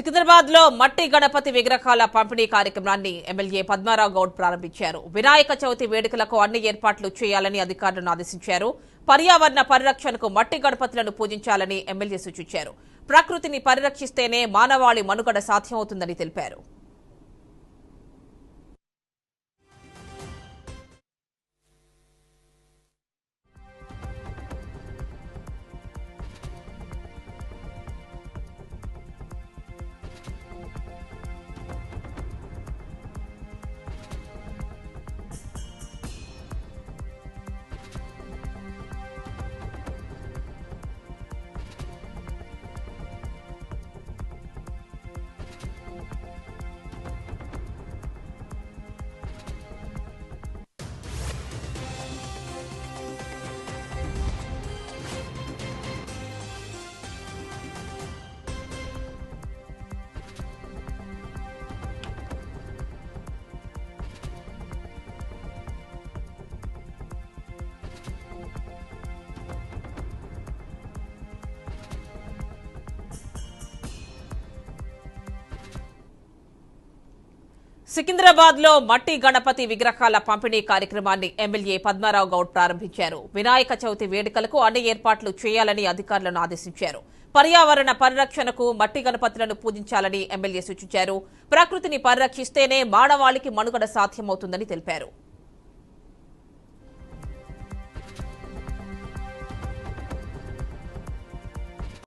సికింద్రాబాద్ లో మట్టి గణపతి విగ్రహాల పంపిణీ కార్యక్రమాన్ని ఎమ్మెల్యే పద్మారావు గౌడ్ ప్రారంభించారు. వినాయక చవితి వేడుకలకు అన్ని ఏర్పాట్లు చేయాలని అధికారులను ఆదేశించారు. పర్యావరణ పరిరక్షణకు మట్టి గణపతులను పూజించాలని ఎమ్మెల్యే సూచించారు. ప్రకృతిని పరిరక్షిస్తేనే మానవాళి మనుగడ సాధ్యమవుతుందని తెలిపారు. సికింద్రాబాద్ లో మట్టి గణపతి విగ్రహాల పంపిణీ కార్యక్రమాన్ని ఎమ్మెల్యే పద్మారావు గౌడ్ ప్రారంభించారు. వినాయక చవితి వేడుకలకు అన్ని ఏర్పాట్లు చేయాలని అధికారులను ఆదేశించారు. పర్యావరణ పరిరక్షణకు మట్టి గణపతులను పూజించాలని ఎమ్మెల్యే సూచించారు. ప్రకృతిని పరిరక్షిస్తేనే మానవాళికి మనుగడ సాధ్యమవుతుందని తెలిపారు.